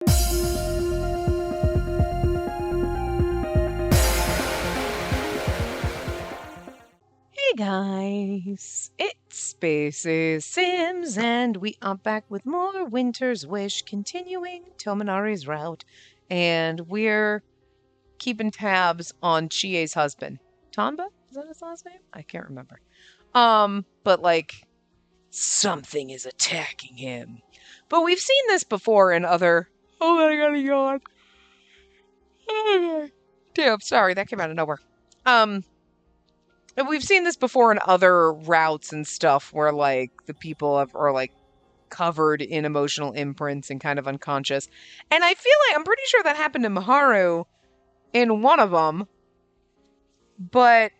Hey guys, it's Spaces Sims, and we are back with more Winter's Wish, continuing Tominari's route, and we're keeping tabs on Chie's husband. Tanba? Is that his last name? I can't remember. But like, something is attacking him. But we've seen this before in other... Oh my god, yawn. Damn, sorry, that came out of nowhere. And we've seen this before in other routes and stuff where, like, the people are, like, covered in emotional imprints and kind of unconscious. And I feel like, I'm pretty sure that happened to Miharu in one of them. But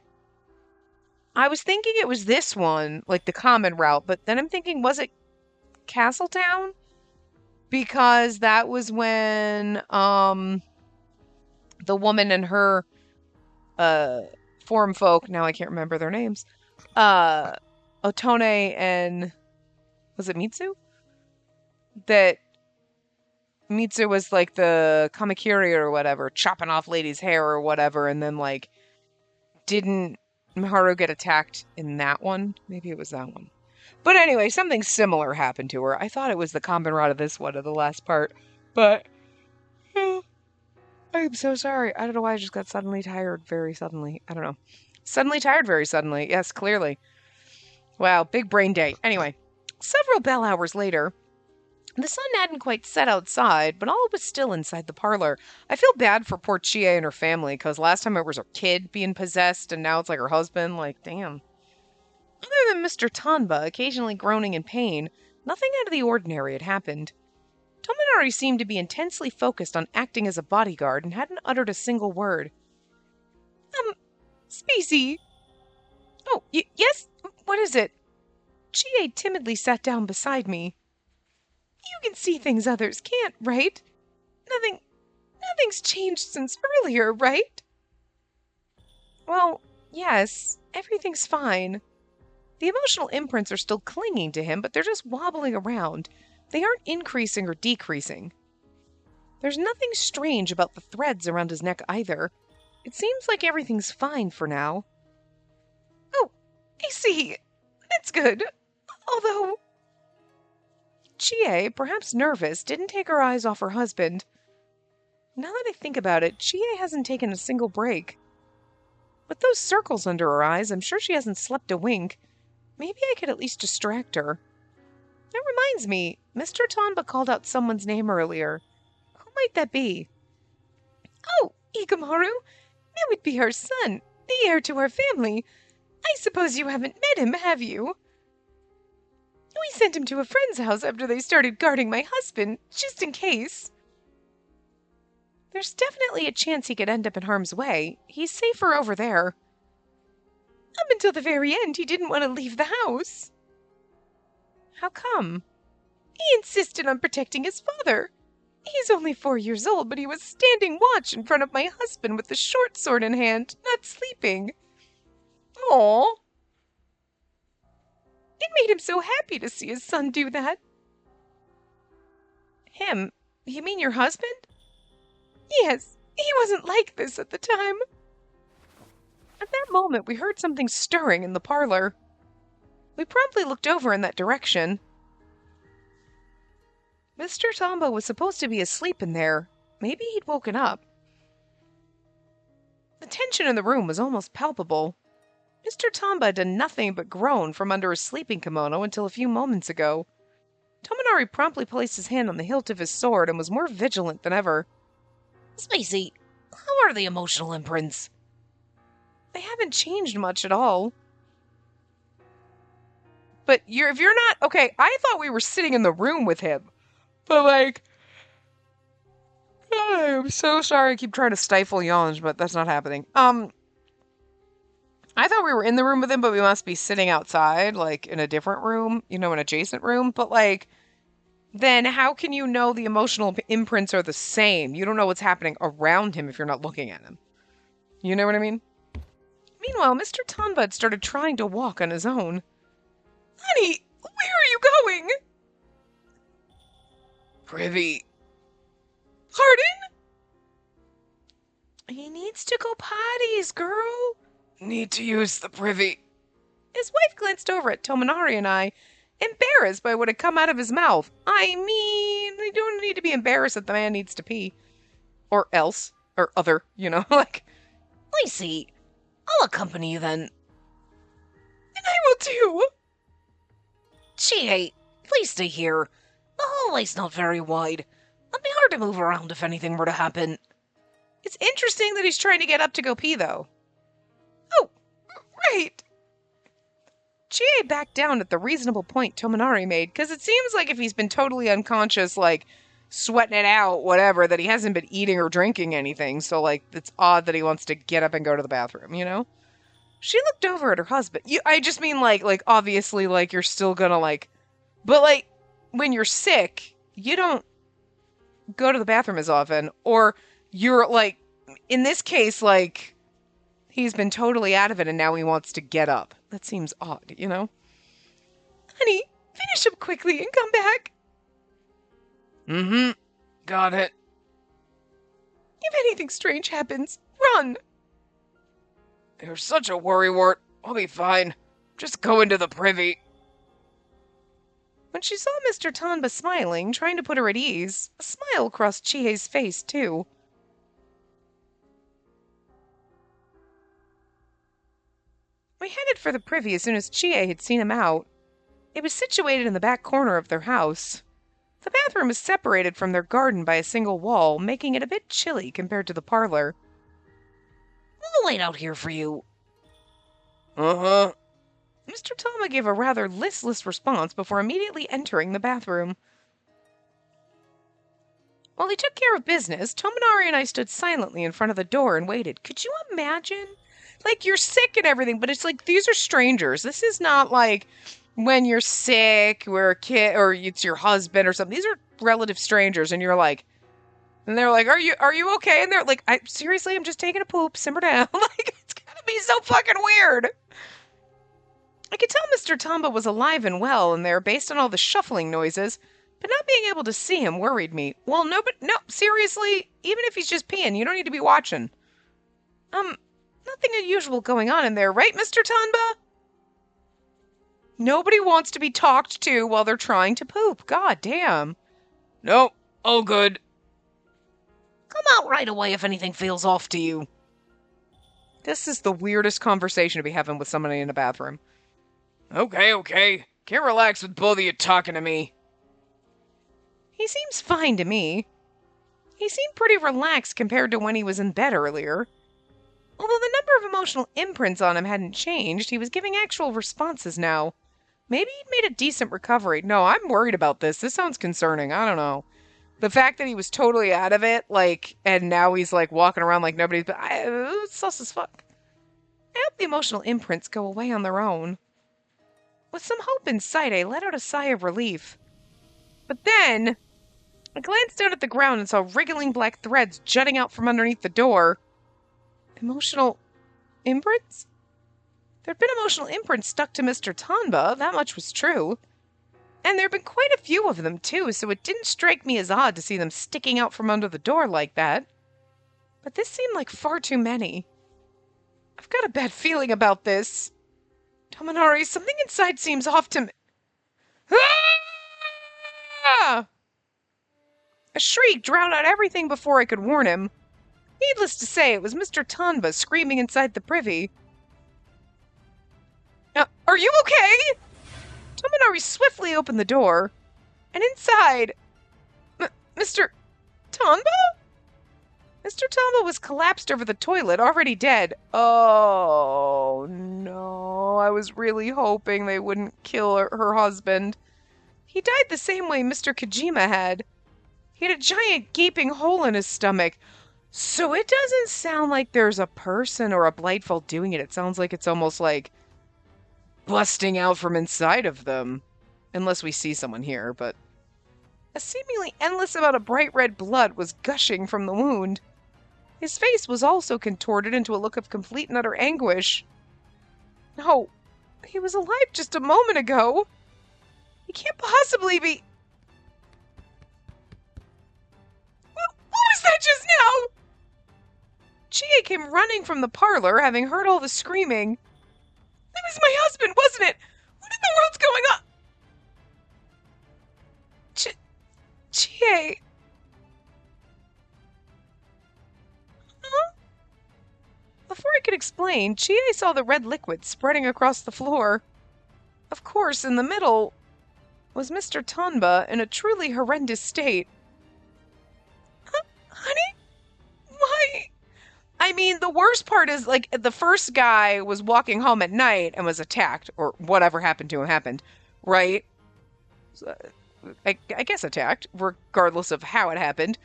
I was thinking it was this one, like the common route. But then I'm thinking, was it Castletown? Because that was when the woman and her form folk, now I can't remember their names, Otone and, was it Mitsu? That Mitsu was like the Kamakiri or whatever, chopping off ladies' hair or whatever, and then like, didn't Miharu get attacked in that one? Maybe it was that one. But anyway, something similar happened to her. I thought it was the common route of this one, of the last part, but I'm so sorry. I don't know why I just got suddenly tired very suddenly. I don't know. Suddenly tired very suddenly. Yes, clearly. Wow, big brain day. Anyway, several bell hours later, the sun hadn't quite set outside, but all was still inside the parlor. I feel bad for poor Chie and her family, because last time it was her kid being possessed, and now it's like her husband. Like, damn. Other than Mr. Tanba occasionally groaning in pain, nothing out of the ordinary had happened. Tominari seemed to be intensely focused on acting as a bodyguard and hadn't uttered a single word. Spacey. Oh, yes? What is it? Chie timidly sat down beside me. You can see things others can't, right? Nothing's changed since earlier, right? Well, yes, everything's fine. The emotional imprints are still clinging to him, but they're just wobbling around. They aren't increasing or decreasing. There's nothing strange about the threads around his neck either. It seems like everything's fine for now. Oh, I see. That's good. Although... Chie, perhaps nervous, didn't take her eyes off her husband. Now that I think about it, Chie hasn't taken a single break. With those circles under her eyes, I'm sure she hasn't slept a wink. Maybe I could at least distract her. That reminds me, Mr. Tanba called out someone's name earlier. Who might that be? Oh, Ikamaru! That would be our son, the heir to our family. I suppose you haven't met him, have you? We sent him to a friend's house after they started guarding my husband, just in case. There's definitely a chance he could end up in harm's way. He's safer over there. Up until the very end, he didn't want to leave the house. How come? He insisted on protecting his father. He's only 4 years old, but he was standing watch in front of my husband with the short sword in hand, not sleeping. Aww. It made him so happy to see his son do that. Him? You mean your husband? Yes, he wasn't like this at the time. At that moment, we heard something stirring in the parlor. We promptly looked over in that direction. Mr. Tombo was supposed to be asleep in there. Maybe he'd woken up. The tension in the room was almost palpable. Mr. Tomba had done nothing but groan from under his sleeping kimono until a few moments ago. Tominari promptly placed his hand on the hilt of his sword and was more vigilant than ever. Spacey, how are the emotional imprints? They haven't changed much at all. But if you're not... Okay, I thought we were sitting in the room with him. But like... I'm so sorry I keep trying to stifle yawns, but that's not happening. I thought we were in the room with him, but we must be sitting outside, like, in a different room, an adjacent room. But, like, then how can you know the emotional imprints are the same? You don't know what's happening around him if you're not looking at him. You know what I mean? Meanwhile, Mr. Tanbud started trying to walk on his own. Honey, where are you going? Privy. He needs to go potties, girl. Need to use the privy. His wife glanced over at Tominari and I, embarrassed by what had come out of his mouth. I mean, you don't need to be embarrassed that the man needs to pee. Or else. Or other, like... Lacey, I'll accompany you then. And I will too. Chie, please stay here. The hallway's not very wide. It'd be hard to move around if anything were to happen. It's interesting that he's trying to get up to go pee, though. Oh, right. Chie backed down at the reasonable point Tominari made, because it seems like if he's been totally unconscious, like, sweating it out, whatever, that he hasn't been eating or drinking anything, so, like, it's odd that he wants to get up and go to the bathroom, She looked over at her husband. I just mean, like, obviously, like, you're still gonna, like... But, like, when you're sick, you don't go to the bathroom as often, or you're, like, in this case, like... He's been totally out of it and now he wants to get up. That seems odd, Honey, finish up quickly and come back. Mm-hmm. Got it. If anything strange happens, run. You're such a worrywart. I'll be fine. Just go into the privy. When she saw Mr. Tanba smiling, trying to put her at ease, a smile crossed Chie's face, too. We headed for the privy as soon as Chie had seen him out. It was situated in the back corner of their house. The bathroom is separated from their garden by a single wall, making it a bit chilly compared to the parlor. We'll wait out here for you. Uh-huh. Mr. Tama gave a rather listless response before immediately entering the bathroom. While he took care of business, Tominari and I stood silently in front of the door and waited. Could you imagine? Like, you're sick and everything, but it's like, these are strangers. This is not like when you're sick, or a kid, or it's your husband or something. These are relative strangers, and you're like, and they're like, are you okay? And they're like, seriously, I'm just taking a poop, simmer down. Like, it's gotta be so fucking weird. I could tell Mr. Tamba was alive and well in there based on all the shuffling noises, but not being able to see him worried me. Well, no, seriously, even if he's just peeing, you don't need to be watching. Nothing unusual going on in there, right, Mr. Tanba? Nobody wants to be talked to while they're trying to poop. God damn. Nope, all good. Come out right away if anything feels off to you. This is the weirdest conversation to be having with somebody in a bathroom. Okay. Can't relax with both of you talking to me. He seems fine to me. He seemed pretty relaxed compared to when he was in bed earlier. Although the number of emotional imprints on him hadn't changed, he was giving actual responses now. Maybe he'd made a decent recovery. No, I'm worried about this. This sounds concerning. I don't know. The fact that he was totally out of it, like, and now he's, like, walking around like nobody's... It's sus as fuck. I hope the emotional imprints go away on their own. With some hope in sight, I let out a sigh of relief. But then, I glanced down at the ground and saw wriggling black threads jutting out from underneath the door. Emotional imprints? There'd been emotional imprints stuck to Mr. Tanba, that much was true. And there'd been quite a few of them, too, so it didn't strike me as odd to see them sticking out from under the door like that. But this seemed like far too many. I've got a bad feeling about this. Tominari, something inside seems off to me. Ah! A shriek drowned out everything before I could warn him. Needless to say, it was Mr. Tanba screaming inside the privy. Are you okay? Tominari swiftly opened the door, and inside... Mr. Tanba? Mr. Tanba was collapsed over the toilet, already dead. Oh, no. I was really hoping they wouldn't kill her husband. He died the same way Mr. Kojima had. He had a giant gaping hole in his stomach. So it doesn't sound like there's a person or a Blightfall doing it. It sounds like it's almost like busting out from inside of them. Unless we see someone here, but... A seemingly endless amount of bright red blood was gushing from the wound. His face was also contorted into a look of complete and utter anguish. No, he was alive just a moment ago. He can't possibly be... What was that just now? Chie came running from the parlor, having heard all the screaming. It was my husband, wasn't it? What in the world's going on? Chie. Huh? Before I could explain, Chie saw the red liquid spreading across the floor. Of course, in the middle was Mr. Tanba in a truly horrendous state. Honey? Why? I mean, the worst part is, like, the first guy was walking home at night and was attacked, or whatever happened to him happened, right? I guess attacked, regardless of how it happened.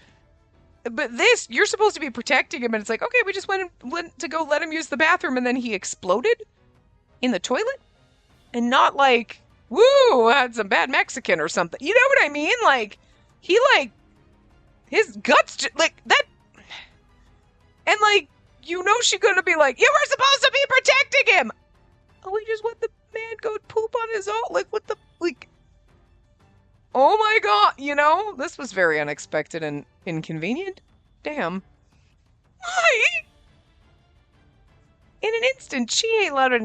But this, you're supposed to be protecting him, and it's like, okay, we just went to go let him use the bathroom, and then he exploded in the toilet? And not like, woo, had some bad Mexican or something. You know what I mean? Like, he, like, his guts, like, that. And, like, you know she's gonna be like, you were supposed to be protecting him! Oh, we just let the man go poop on his own? Like, what the, like. Oh my god, you know? This was very unexpected and inconvenient. Damn. Why? In an instant, Chie let out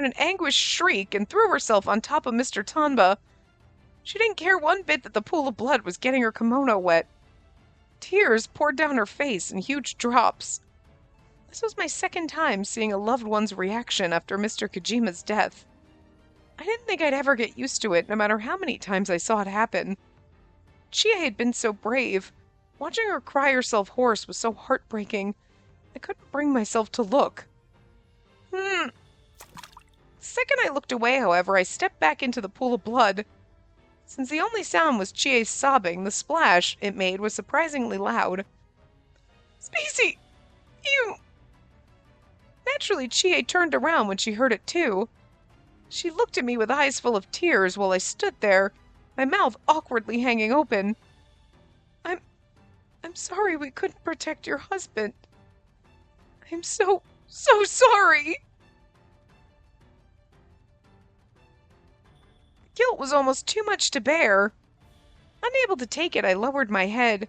an anguished shriek and threw herself on top of Mr. Tanba. She didn't care one bit that the pool of blood was getting her kimono wet. Tears poured down her face in huge drops. This was my second time seeing a loved one's reaction after Mr. Kojima's death. I didn't think I'd ever get used to it, no matter how many times I saw it happen. Chie had been so brave. Watching her cry herself hoarse was so heartbreaking. I couldn't bring myself to look. The second I looked away, however, I stepped back into the pool of blood. Since the only sound was Chie's sobbing, the splash it made was surprisingly loud. Spacey! You! Naturally, Chie turned around when she heard it too. She looked at me with eyes full of tears while I stood there, my mouth awkwardly hanging open. I'm sorry we couldn't protect your husband. I'm so sorry. Guilt was almost too much to bear. Unable to take it, I lowered my head.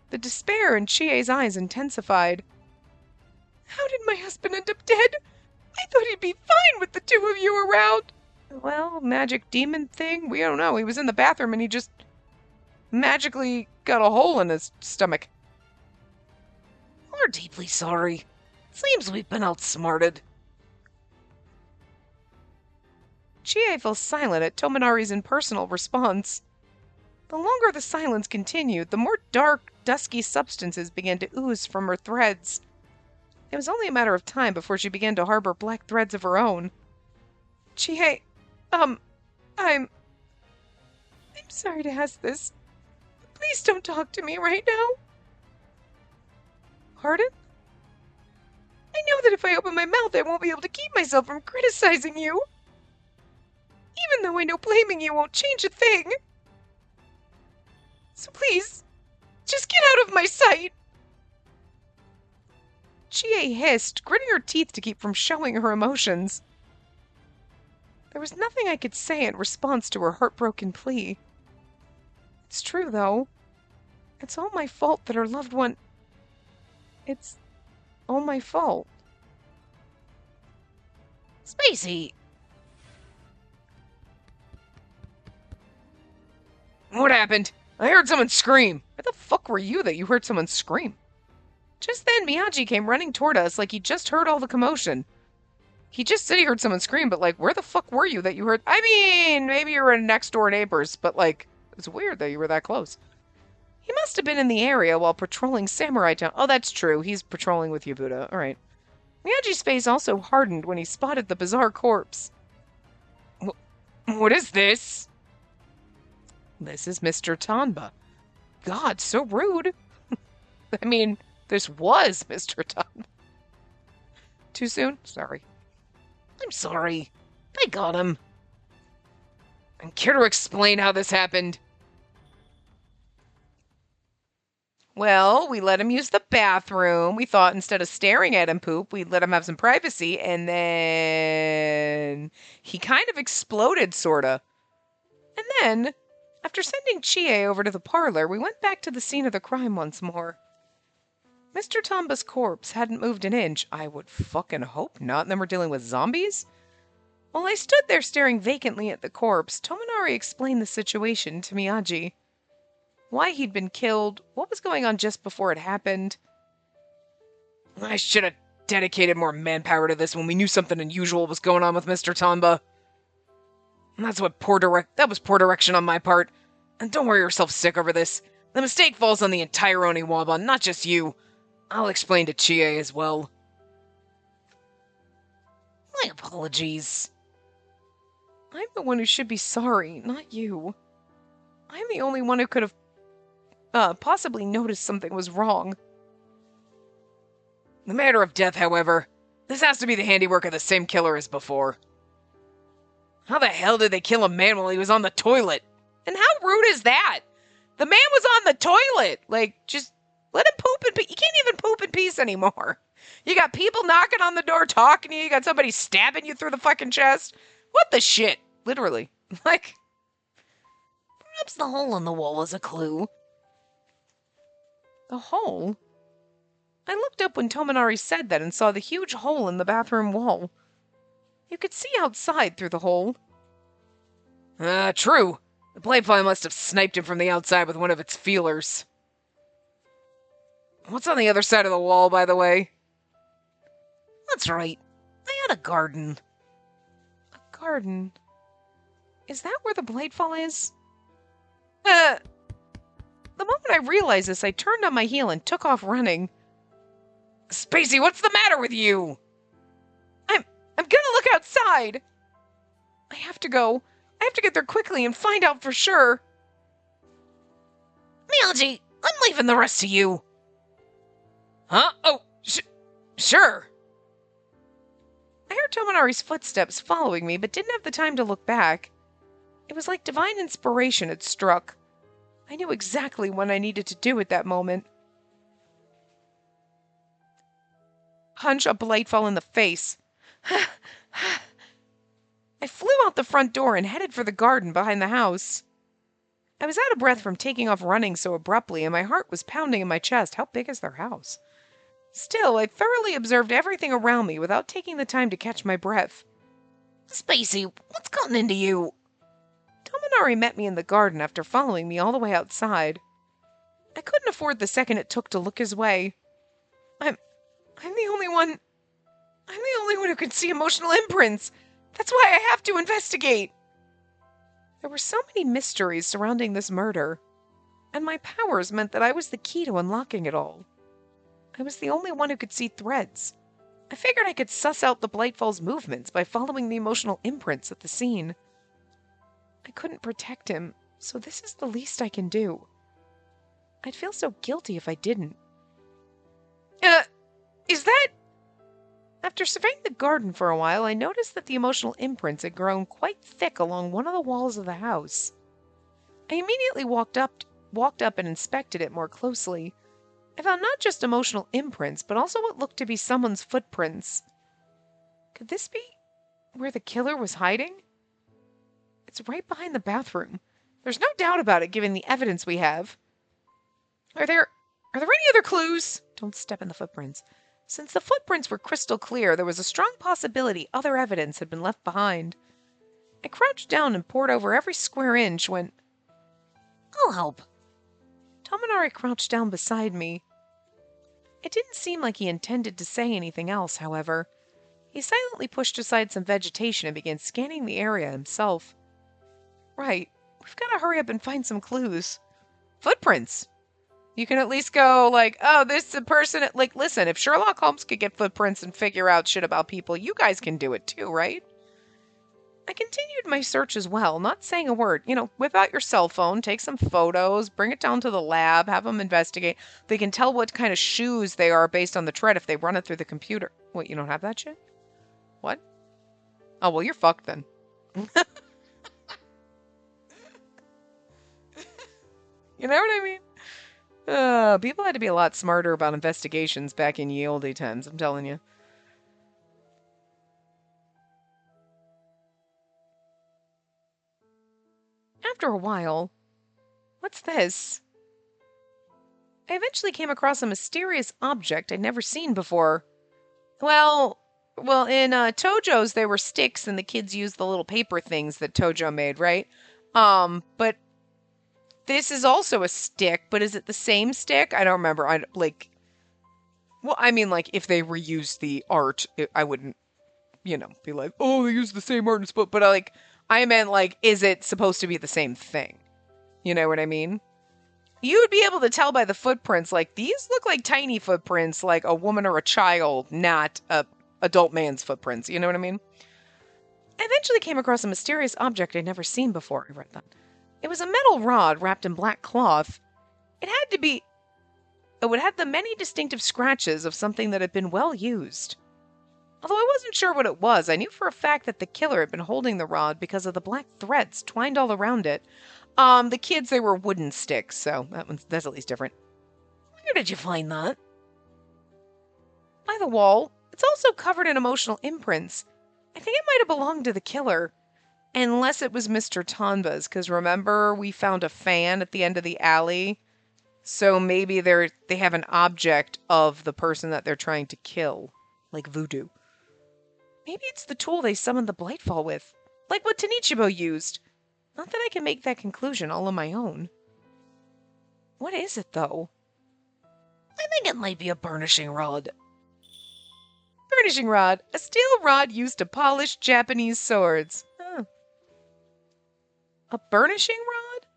The despair in Chie's eyes intensified. How did my husband end up dead? I thought he'd be fine with the two of you around. Well, magic demon thing? We don't know. He was in the bathroom and he just magically got a hole in his stomach. We're deeply sorry. Seems we've been outsmarted. Chie fell silent at Tominari's impersonal response. The longer the silence continued, the more dark, dusky substances began to ooze from her threads. It was only a matter of time before she began to harbor black threads of her own. Chie, I'm sorry to ask this. Please don't talk to me right now. Pardon? I know that if I open my mouth, I won't be able to keep myself from criticizing you. Even though I know blaming you won't change a thing. So please, just get out of my sight. Chie hissed, gritting her teeth to keep from showing her emotions. There was nothing I could say in response to her heartbroken plea. It's true, though. It's all my fault that her loved one... It's all my fault. Spacey! What happened? I heard someone scream. Where the fuck were you that you heard someone scream? Just then, Miyagi came running toward us like he just heard all the commotion. He just said he heard someone scream, but, like, where the fuck were you that you heard... I mean, maybe you were next-door neighbors, but, like, it's weird that you were that close. He must have been in the area while patrolling Samurai Town. Oh, that's true. He's patrolling with Yabuda. All right. Miyagi's face also hardened when he spotted the bizarre corpse. What is this? This is Mr. Tanba. God, so rude. I mean, this was Mr. Tanba. Too soon? Sorry. I'm sorry. I got him. And care to explain how this happened? Well, we let him use the bathroom. We thought instead of staring at him poop, we'd let him have some privacy. And then he kind of exploded, sorta. And then, after sending Chie over to the parlor, we went back to the scene of the crime once more. Mr. Tomba's corpse hadn't moved an inch. I would fucking hope not. And then we're dealing with zombies? While I stood there staring vacantly at the corpse, Tominari explained the situation to Miyagi. Why he'd been killed, what was going on just before it happened. I should have dedicated more manpower to this when we knew something unusual was going on with Mr. Tomba. That was poor direction on my part. And don't worry yourself sick over this. The mistake falls on the entire Oniwaba, not just you. I'll explain to Chie as well. My apologies. I'm the one who should be sorry, not you. I'm the only one who could have possibly noticed something was wrong. The matter of death, however, this has to be the handiwork of the same killer as before. How the hell did they kill a man while he was on the toilet? And how rude is that? The man was on the toilet. Like, just let him poop in peace. You can't even poop in peace anymore. You got people knocking on the door talking to you. You got somebody stabbing you through the fucking chest. What the shit? Literally. Like, perhaps the hole in the wall is a clue. The hole? I looked up when Tominari said that and saw the huge hole in the bathroom wall. You could see outside through the hole. True. The Bladefly must have sniped him from the outside with one of its feelers. What's on the other side of the wall, by the way? That's right. They had a garden. A garden? Is that where the Bladefall is? The moment I realized this, I turned on my heel and took off running. Spacey, what's the matter with you? I'm gonna look outside. I have to go. I have to get there quickly and find out for sure. Miyagi, I'm leaving the rest to you. Huh? Oh, sure. I heard Tominari's footsteps following me, but didn't have the time to look back. It was like divine inspiration had struck. I knew exactly what I needed to do at that moment. Punch a Bladefall in the face. I flew out the front door and headed for the garden behind the house. I was out of breath from taking off running so abruptly, and my heart was pounding in my chest. How big is their house? Still, I thoroughly observed everything around me without taking the time to catch my breath. Spacey, what's gotten into you? Tominari met me in the garden after following me all the way outside. I couldn't afford the second it took to look his way. I'm the only one who can see emotional imprints. That's why I have to investigate. There were so many mysteries surrounding this murder, and my powers meant that I was the key to unlocking it all. I was the only one who could see threads. I figured I could suss out the Bladefall's movements by following the emotional imprints at the scene. I couldn't protect him, so this is the least I can do. I'd feel so guilty if I didn't. Is that... After surveying the garden for a while, I noticed that the emotional imprints had grown quite thick along one of the walls of the house. I immediately walked up and inspected it more closely. I found not just emotional imprints, but also what looked to be someone's footprints. Could this be where the killer was hiding? It's right behind the bathroom. There's no doubt about it, given the evidence we have. Are there any other clues? Don't step in the footprints. Since the footprints were crystal clear, there was a strong possibility other evidence had been left behind. I crouched down and pored over every square inch when... I'll help. Tominari crouched down beside me. It didn't seem like he intended to say anything else, however. He silently pushed aside some vegetation and began scanning the area himself. Right, we've got to hurry up and find some clues. Footprints! You can at least go, like, oh, this is a person... Like, listen, if Sherlock Holmes could get footprints and figure out shit about people, you guys can do it too, right? I continued my search as well, not saying a word. Whip out your cell phone, take some photos, bring it down to the lab, have them investigate. They can tell what kind of shoes they are based on the tread if they run it through the computer. What, you don't have that shit? What? Oh, well, you're fucked then. You know what I mean? People had to be a lot smarter about investigations back in ye olde times, I'm telling you. After a while... What's this? I eventually came across a mysterious object I'd never seen before. Well, in Tojo's there were sticks, and the kids used the little paper things that Tojo made, right? But this is also a stick, but is it the same stick? I don't remember. Well, I mean, like, if they reused the art, I wouldn't, be like, oh, they used the same art and split. But I meant, like, is it supposed to be the same thing? You know what I mean? You would be able to tell by the footprints, like, these look like tiny footprints, like a woman or a child, not a adult man's footprints. You know what I mean? I eventually came across a mysterious object I'd never seen before. I read that. It was a metal rod wrapped in black cloth. It had to be. Oh, it had the many distinctive scratches of something that had been well used. Although I wasn't sure what it was, I knew for a fact that the killer had been holding the rod because of the black threads twined all around it. The kids, they were wooden sticks, so that's at least different. Where did you find that? By the wall. It's also covered in emotional imprints. I think it might have belonged to the killer. Unless it was Mr. Tanba's, because remember we found a fan at the end of the alley? So maybe they have an object of the person that they're trying to kill, like voodoo. Maybe it's the tool they summoned the Blightfall with, like what Tanichibo used. Not that I can make that conclusion all on my own. What is it, though? I think it might be a burnishing rod. Burnishing rod. A steel rod used to polish Japanese swords. Huh. A burnishing rod?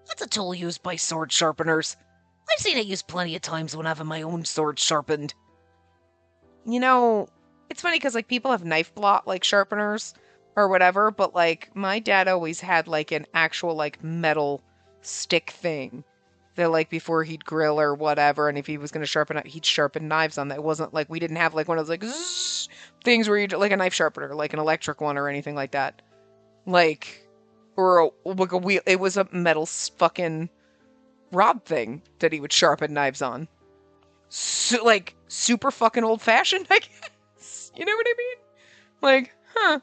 That's a tool used by sword sharpeners. I've seen it used plenty of times when having my own sword sharpened. You know, it's funny because, like, people have knife blot, like, sharpeners or whatever, but, like, my dad always had, like, an actual, like, metal stick thing that, like, before he'd grill or whatever, and if he was going to sharpen it, he'd sharpen knives on that. It wasn't like we didn't have, like, one of those, like, zzz, things where you, like, a knife sharpener, like an electric one or anything like that. Like, or like a wheel. It was a metal fucking rod thing that he would sharpen knives on. So, like, super fucking old fashioned, I guess. You know what I mean? Like, huh.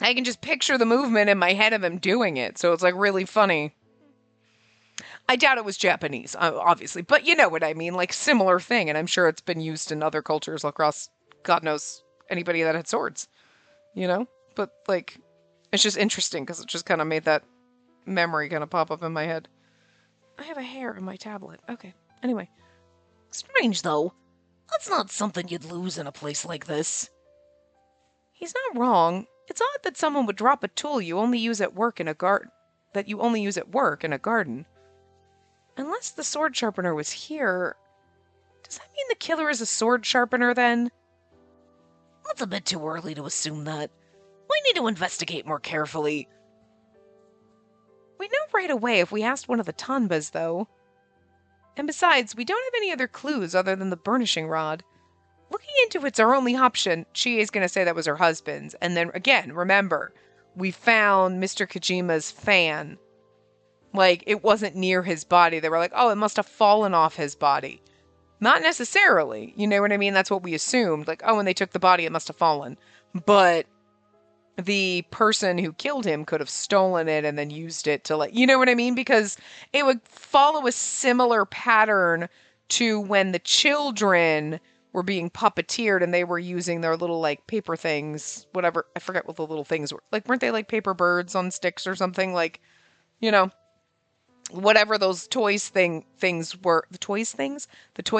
I can just picture the movement in my head of him doing it, so it's, like, really funny. I doubt it was Japanese, obviously, but you know what I mean, like, similar thing, and I'm sure it's been used in other cultures across, God knows, anybody that had swords, you know? But, like, it's just interesting, because it just kind of made that memory kind of pop up in my head. I have a hair in my tablet. Okay, anyway. Strange, though. That's not something you'd lose in a place like this. He's not wrong. It's odd that someone would drop a tool you only use at work in a garden. That you only use at work in a garden. Unless the sword sharpener was here. Does that mean the killer is a sword sharpener then? It's a bit too early to assume that. We need to investigate more carefully. We'd know right away if we asked one of the Tanbas, though. And besides, we don't have any other clues other than the burnishing rod. Looking into it's our only option. She is going to say that was her husband's. And then, again, remember, we found Mr. Kojima's fan. Like, it wasn't near his body. They were like, oh, it must have fallen off his body. Not necessarily. You know what I mean? That's what we assumed. Like, oh, when they took the body, it must have fallen. But the person who killed him could have stolen it and then used it to, like, you know what I mean? Because it would follow a similar pattern to when the children were being puppeteered and they were using their little, like, paper things, whatever. I forget what the little things were. Like, weren't they, like, paper birds on sticks or something? Like, you know, whatever those things were. The toy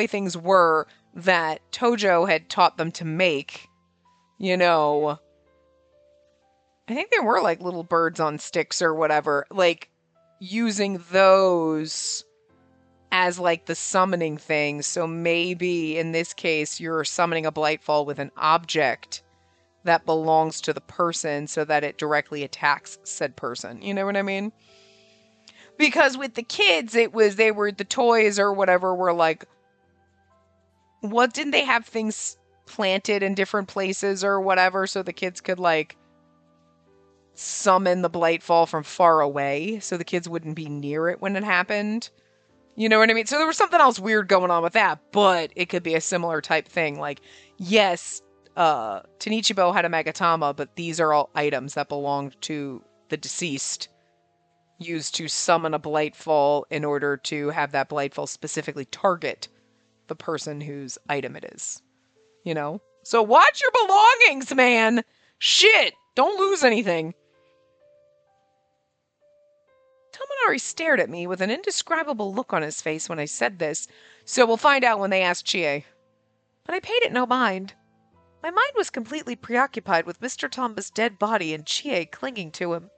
things were that Tojo had taught them to make, you know. I think there were, like, little birds on sticks or whatever, like, using those as, like, the summoning thing. So maybe, in this case, you're summoning a Blightfall with an object that belongs to the person so that it directly attacks said person. You know what I mean? Because with the kids, the toys or whatever were, like, what, didn't they have things planted in different places or whatever so the kids could, like, summon the Blightfall from far away so the kids wouldn't be near it when it happened. You know what I mean? So there was something else weird going on with that, but it could be a similar type thing. Like, yes, Tanichibo had a Magatama, but these are all items that belonged to the deceased. used to summon a Blightfall in order to have that Blightfall specifically target the person whose item it is. You know? So watch your belongings, man! Shit! Don't lose anything. Tomonari stared at me with an indescribable look on his face when I said this, so we'll find out when they ask Chie. But I paid it no mind. My mind was completely preoccupied with Mr. Tomba's dead body and Chie clinging to him.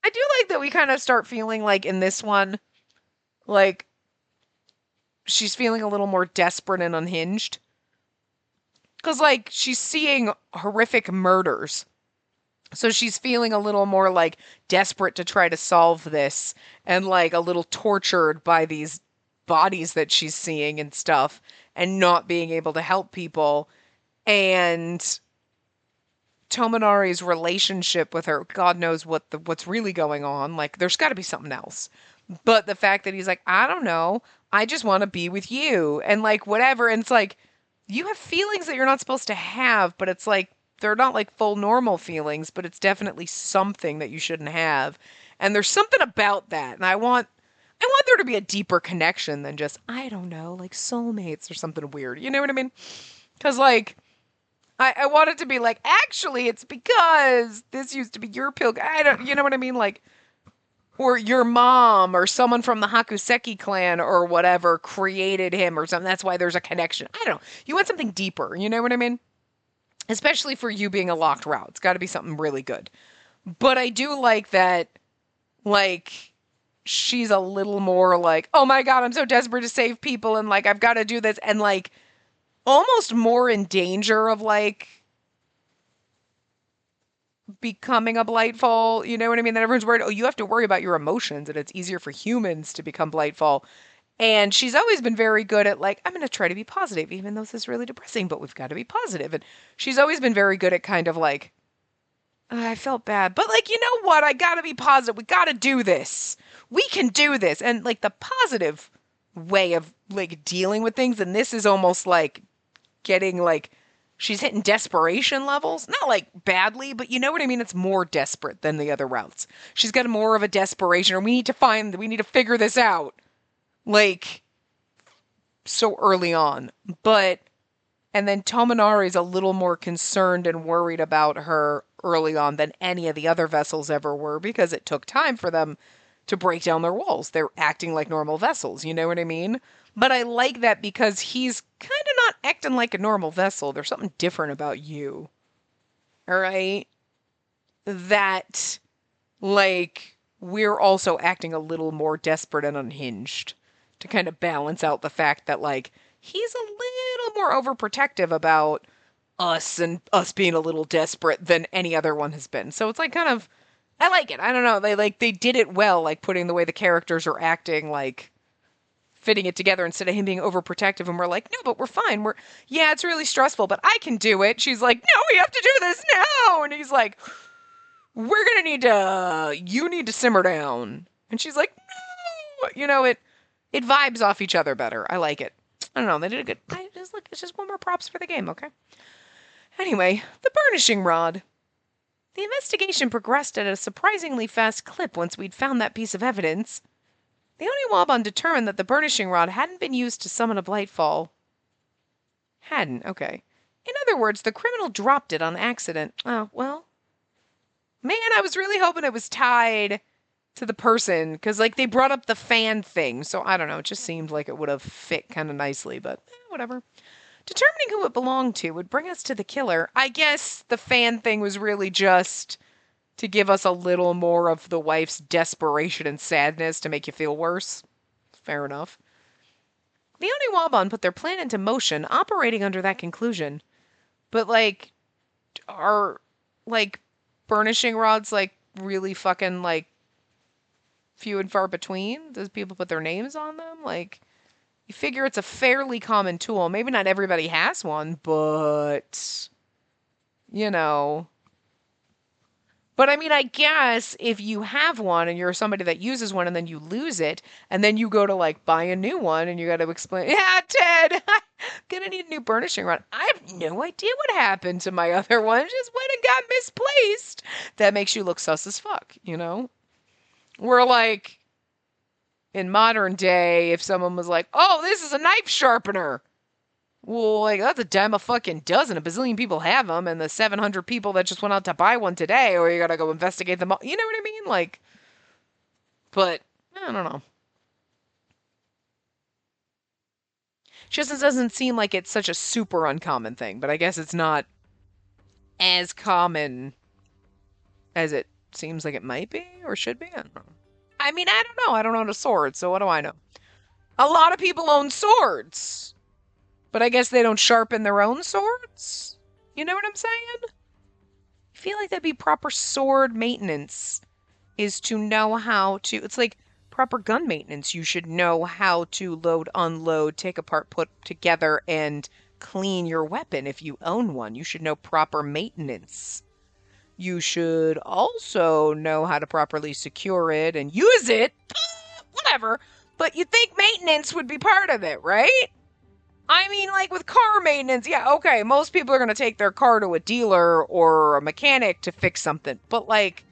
I do like that we kind of start feeling like in this one, like, she's feeling a little more desperate and unhinged. Because, like, she's seeing horrific murders. So she's feeling a little more, like, desperate to try to solve this. And, like, a little tortured by these bodies that she's seeing and stuff. And not being able to help people. And Tomonari's relationship with her, God knows what's really going on. Like, there's got to be something else. But the fact that he's like, I don't know. I just want to be with you. And, like, whatever. And it's like, you have feelings that you're not supposed to have, but it's like, they're not like full normal feelings, but it's definitely something that you shouldn't have. And there's something about that. And I want there to be a deeper connection than just, I don't know, like soulmates or something weird. You know what I mean? Because, like, I want it to be like, actually, it's because this used to be your pill. I don't, you know what I mean? Like, or your mom or someone from the Hakuseki clan or whatever created him or something. That's why there's a connection. I don't know. You want something deeper. You know what I mean? Especially for you being a locked route. It's got to be something really good. But I do like that, like, she's a little more like, oh my God, I'm so desperate to save people and, like, I've got to do this. And, like, almost more in danger of, like, becoming a Blightfall, you know what I mean? That everyone's worried, oh, you have to worry about your emotions and it's easier for humans to become Blightfall. And she's always been very good at, like, I'm going to try to be positive, even though this is really depressing, but we've got to be positive. And she's always been very good at kind of like, I felt bad, but, like, you know what? I got to be positive. We got to do this. We can do this. And, like, the positive way of, like, dealing with things. And this is almost like getting, like, she's hitting desperation levels. Not, like, badly, but you know what I mean? It's more desperate than the other routes. She's got more of a desperation, or we need to figure this out. Like, so early on. But, and then Tomonari's a little more concerned and worried about her early on than any of the other vessels ever were, because it took time for them to break down their walls. They're acting like normal vessels, you know what I mean? But I like that because he's kind of not acting like a normal vessel. There's something different about you. All right? That, like, we're also acting a little more desperate and unhinged to kind of balance out the fact that, like, he's a little more overprotective about us and us being a little desperate than any other one has been. So it's like kind of, I like it. I don't know. They did it well, like putting the way the characters are acting, like fitting it together instead of him being overprotective. And we're like, no, but we're fine. Yeah, it's really stressful, but I can do it. She's like, no, we have to do this now. And he's like, you need to simmer down. And she's like, no, you know, it vibes off each other better. I like it. I don't know. They did a good, it's just one more props for the game. Okay. Anyway, the burnishing rod. The investigation progressed at a surprisingly fast clip once we'd found that piece of evidence. The Oniwaban determined that the burnishing rod hadn't been used to summon a Blightfall. Hadn't, okay. In other words, the criminal dropped it on accident. Oh, well. Man, I was really hoping it was tied to the person, because, like, they brought up the fan thing, so I don't know, it just seemed like it would have fit kind of nicely, but whatever. Determining who it belonged to would bring us to the killer. I guess the fan thing was really just to give us a little more of the wife's desperation and sadness to make you feel worse. Fair enough. The Oniwaban put their plan into motion, operating under that conclusion. But, like, are, like, burnishing rods, like, really fucking, like, few and far between? Does people put their names on them? Like, you figure it's a fairly common tool. Maybe not everybody has one, but, you know, But I mean, I guess if you have one and you're somebody that uses one and then you lose it, and then you go to like buy a new one and you got to explain, yeah, Ted, I'm gonna need a new burnishing rod. I have no idea what happened to my other one. It just went and got misplaced. That makes you look sus as fuck, you know? We're like, in modern day, if someone was like, oh, this is a knife sharpener. Well, like, that's a dime a fucking dozen. A bazillion people have them, and the 700 people that just went out to buy one today, or you gotta go investigate them all. You know what I mean? Like, but, I don't know. Just doesn't seem like it's such a super uncommon thing, but I guess it's not as common as it seems like it might be, or should be. I don't know. I mean, I don't know. I don't own a sword, so what do I know? A lot of people own swords, but I guess they don't sharpen their own swords? You know what I'm saying? I feel like that'd be proper sword maintenance, is to know how to, it's like proper gun maintenance. You should know how to load, unload, take apart, put together, and clean your weapon if you own one. You should know proper maintenance. You should also know how to properly secure it and use it. Whatever. But you'd think maintenance would be part of it, right? I mean, like with car maintenance, yeah, okay, most people are going to take their car to a dealer or a mechanic to fix something. But like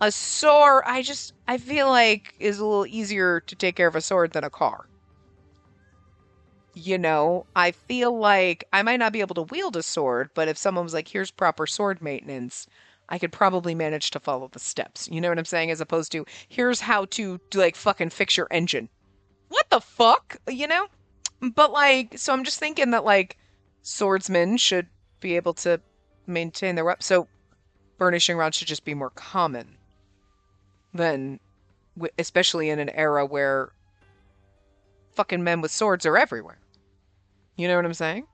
a sword, I feel like is a little easier to take care of a sword than a car. You know, I feel like I might not be able to wield a sword, but if someone was like, here's proper sword maintenance, I could probably manage to follow the steps. You know what I'm saying? As opposed to, here's how to like fucking fix your engine. What the fuck? You know? But like, so I'm just thinking that like swordsmen should be able to maintain their weapons. So burnishing rods should just be more common than, especially in an era where fucking men with swords are everywhere. You know what I'm saying?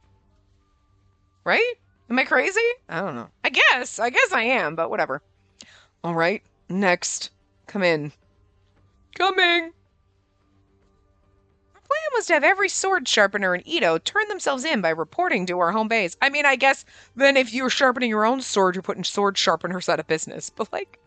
Right? Am I crazy? I don't know. I guess I am, but whatever. All right, next. Come in. Coming! Our plan was to have every sword sharpener in Edo turn themselves in by reporting to our home base. I mean, I guess then if you're sharpening your own sword, you're putting sword sharpeners out of business. But like,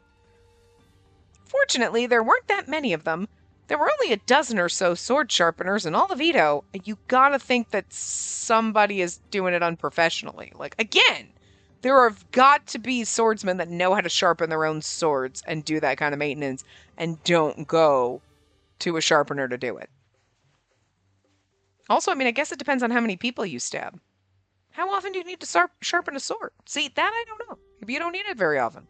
fortunately, there weren't that many of them. There were only a dozen or so sword sharpeners in all of Edo. You gotta think that somebody is doing it unprofessionally. Like, again, there have got to be swordsmen that know how to sharpen their own swords and do that kind of maintenance and don't go to a sharpener to do it. Also, I mean, I guess it depends on how many people you stab. How often do you need to sharpen a sword? See, that I don't know. Maybe you don't need it very often.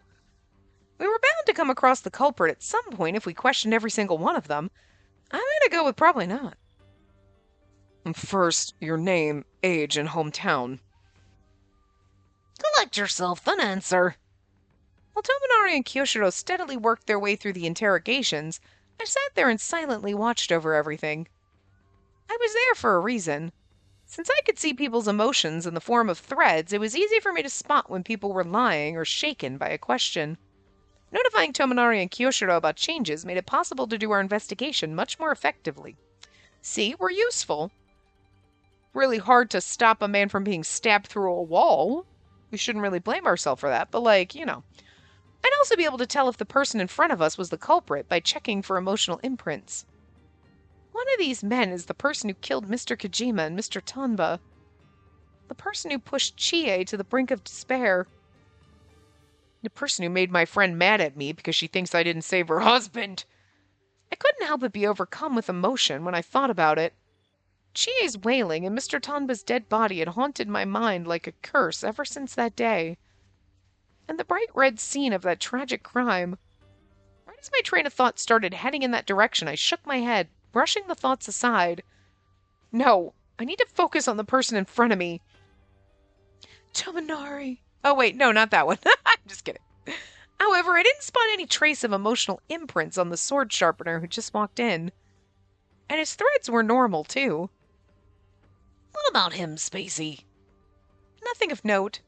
We were bound to come across the culprit at some point if we questioned every single one of them. I'm gonna go with probably not. First, your name, age, and hometown. Collect yourself, then answer. While Tominari and Kyoshiro steadily worked their way through the interrogations, I sat there and silently watched over everything. I was there for a reason. Since I could see people's emotions in the form of threads, it was easy for me to spot when people were lying or shaken by a question. Notifying Tominari and Kyoshiro about changes made it possible to do our investigation much more effectively. See, we're useful. Really hard to stop a man from being stabbed through a wall. We shouldn't really blame ourselves for that, but like, you know. I'd also be able to tell if the person in front of us was the culprit by checking for emotional imprints. One of these men is the person who killed Mr. Kojima and Mr. Tanba. The person who pushed Chie to the brink of despair. The person who made my friend mad at me because she thinks I didn't save her husband. I couldn't help but be overcome with emotion when I thought about it. Chie's wailing and Mr. Tanba's dead body had haunted my mind like a curse ever since that day. And the bright red scene of that tragic crime. Right as my train of thought started heading in that direction, I shook my head, brushing the thoughts aside. No, I need to focus on the person in front of me. Tominari. Oh, wait, no, not that one. I'm just kidding. However, I didn't spot any trace of emotional imprints on the sword sharpener who just walked in. And his threads were normal, too. What about him, Spacey? Nothing of note.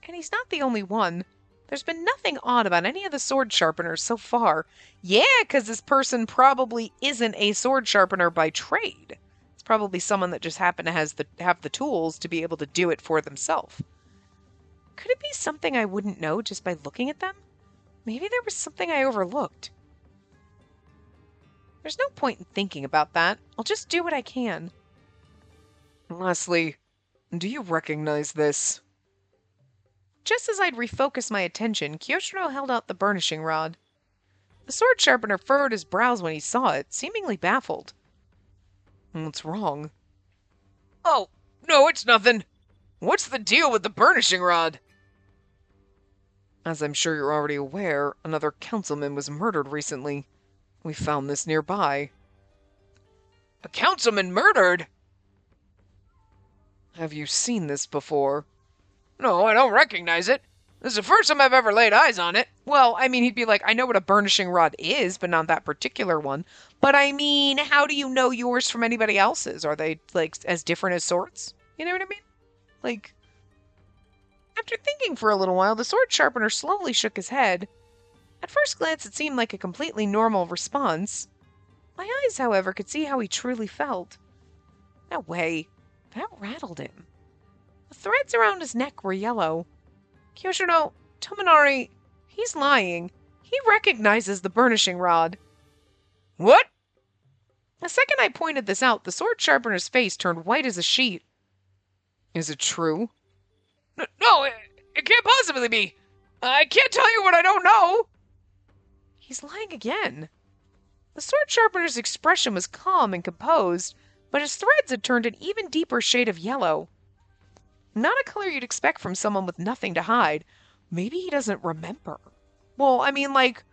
And he's not the only one. There's been nothing odd about any of the sword sharpeners so far. Yeah, because this person probably isn't a sword sharpener by trade. It's probably someone that just happened to have the tools to be able to do it for themselves. Could it be something I wouldn't know just by looking at them? Maybe there was something I overlooked. There's no point in thinking about that. I'll just do what I can. Lastly, do you recognize this? Just as I'd refocus my attention, Kyoshiro held out the burnishing rod. The sword sharpener furrowed his brows when he saw it, seemingly baffled. What's wrong? Oh, no, it's nothing. What's the deal with the burnishing rod? As I'm sure you're already aware, another councilman was murdered recently. We found this nearby. A councilman murdered? Have you seen this before? No, I don't recognize it. This is the first time I've ever laid eyes on it. Well, I mean, he'd be like, I know what a burnishing rod is, but not that particular one. But I mean, how do you know yours from anybody else's? Are they, like, as different as swords? You know what I mean? Like, after thinking for a little while, the sword sharpener slowly shook his head. At first glance, it seemed like a completely normal response. My eyes, however, could see how he truly felt. No way. That rattled him. The threads around his neck were yellow. Kyoshiro, Tominari, he's lying. He recognizes the burnishing rod. What? The second I pointed this out, the sword sharpener's face turned white as a sheet. Is it true? No, it can't possibly be. I can't tell you what I don't know. He's lying again. The sword sharpener's expression was calm and composed, but his threads had turned an even deeper shade of yellow. Not a color you'd expect from someone with nothing to hide. Maybe he doesn't remember. Well, I mean, like,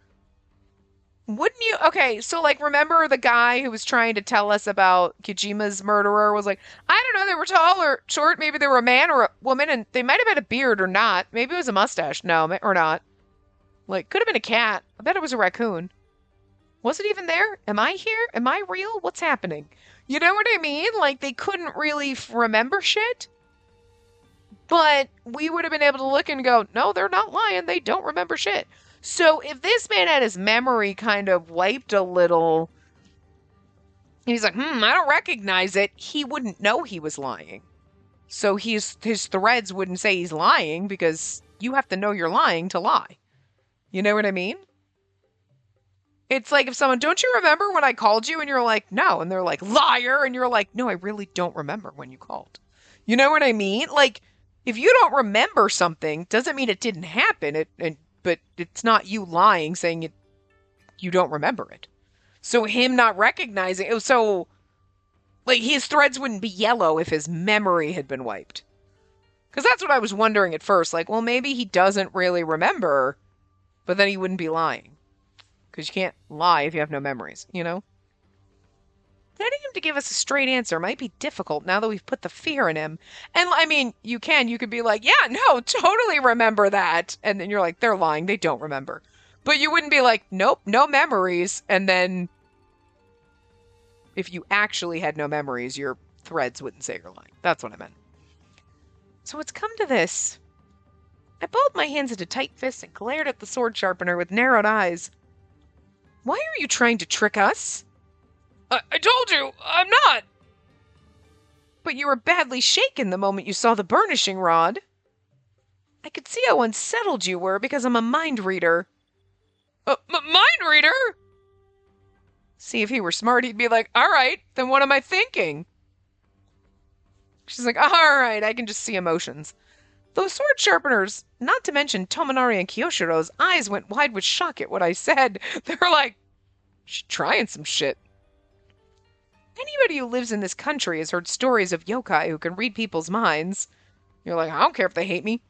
wouldn't you? Okay, so, like, remember the guy who was trying to tell us about Kijima's murderer was like, I don't know, they were tall or short, maybe they were a man or a woman, and they might have had a beard or not. Maybe it was a mustache. No, or not. Like, could have been a cat. I bet it was a raccoon. Was it even there? Am I here? Am I real? What's happening? You know what I mean? Like, they couldn't really remember shit. But we would have been able to look and go, no, they're not lying. They don't remember shit. So if this man had his memory kind of wiped a little, and he's like, I don't recognize it, he wouldn't know he was lying. So his threads wouldn't say he's lying because you have to know you're lying to lie. You know what I mean? It's like if someone, don't you remember when I called you? And you're like, no. And they're like, liar. And you're like, no, I really don't remember when you called. You know what I mean? Like, if you don't remember something, doesn't mean it didn't happen. But it's not you lying saying you don't remember it. So him not recognizing it, so like his threads wouldn't be yellow if his memory had been wiped. Because that's what I was wondering at first. Like, well, maybe he doesn't really remember, but then he wouldn't be lying. Because you can't lie if you have no memories, you know? Getting him to give us a straight answer might be difficult now that we've put the fear in him. And, I mean, you could be like, yeah, no, totally remember that. And then you're like, they're lying, they don't remember. But you wouldn't be like, nope, no memories. And then, if you actually had no memories, your threads wouldn't say you're lying. That's what I meant. So it's come to this. I balled my hands into tight fists and glared at the sword sharpener with narrowed eyes. Why are you trying to trick us? I told you, I'm not. But you were badly shaken the moment you saw the burnishing rod. I could see how unsettled you were because I'm a mind reader. Mind reader? See, if he were smart, he'd be like, all right, then what am I thinking? She's like, all right, I can just see emotions. Those sword sharpeners, not to mention Tominari and Kyoshiro's eyes went wide with shock at what I said. They're like, she's trying some shit. Anybody who lives in this country has heard stories of yokai who can read people's minds. You're like, I don't care if they hate me.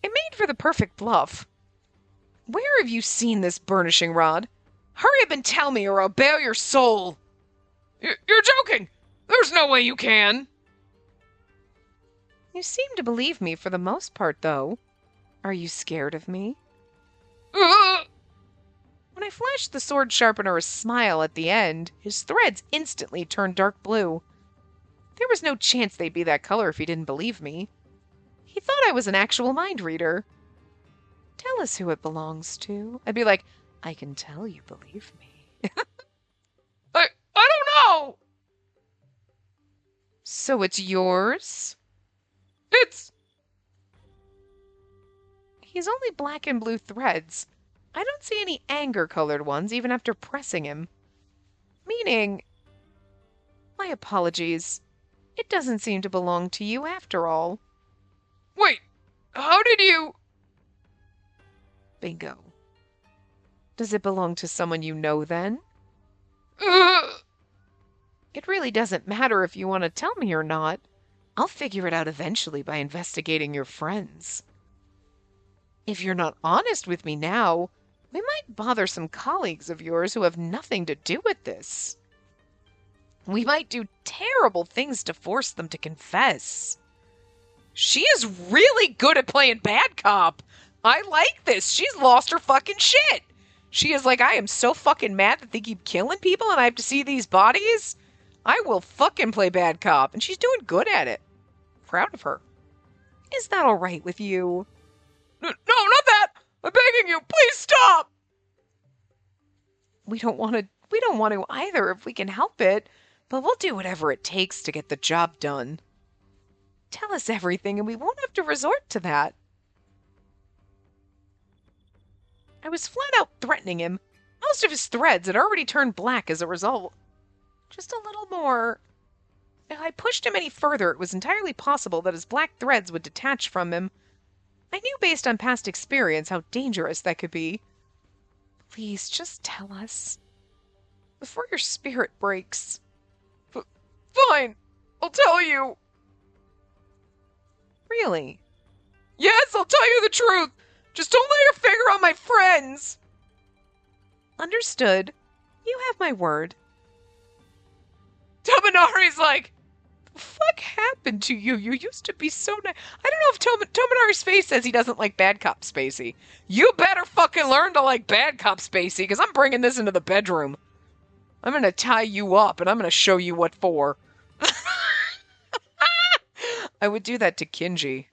It made for the perfect bluff. Where have you seen this burnishing rod? Hurry up and tell me or I'll bail your soul. You're joking. There's no way you can. You seem to believe me for the most part, though. Are you scared of me? When I flashed the sword sharpener a smile at the end, his threads instantly turned dark blue. There was no chance they'd be that color if he didn't believe me. He thought I was an actual mind reader. Tell us who it belongs to. I'd be like, I can tell you believe me. I don't know. So it's yours? He's only black and blue threads. I don't see any anger-colored ones even after pressing him. Meaning, my apologies. It doesn't seem to belong to you after all. Wait, how did you... Bingo. Does it belong to someone you know then? It really doesn't matter if you want to tell me or not. I'll figure it out eventually by investigating your friends. If you're not honest with me now, we might bother some colleagues of yours who have nothing to do with this. We might do terrible things to force them to confess. She is really good at playing bad cop. I like this. She's lost her fucking shit. She is like, I am so fucking mad that they keep killing people and I have to see these bodies. I will fucking play bad cop. And she's doing good at it. Proud of her. Is that all right with you? No, not that. I'm begging you. Please stop. We don't want to either if we can help it, but we'll do whatever it takes to get the job done. Tell us everything and we won't have to resort to that. I was flat out threatening him. Most of his threads had already turned black as a result. Just a little more. If I pushed him any further, it was entirely possible that his black threads would detach from him. I knew based on past experience how dangerous that could be. Please, just tell us. Before your spirit breaks. Fine. I'll tell you. Really? Yes, I'll tell you the truth. Just don't lay your finger on my friends. Understood. You have my word. Tominari's like, The fuck happened to you? You used to be so nice. I don't know if Tominari's face says he doesn't like Bad Cop Spacey. you better fucking learn to like bad cop Spacey, because I'm bringing this into the bedroom. I'm going to tie you up, and I'm going to show you what for. I would do that to Kinji.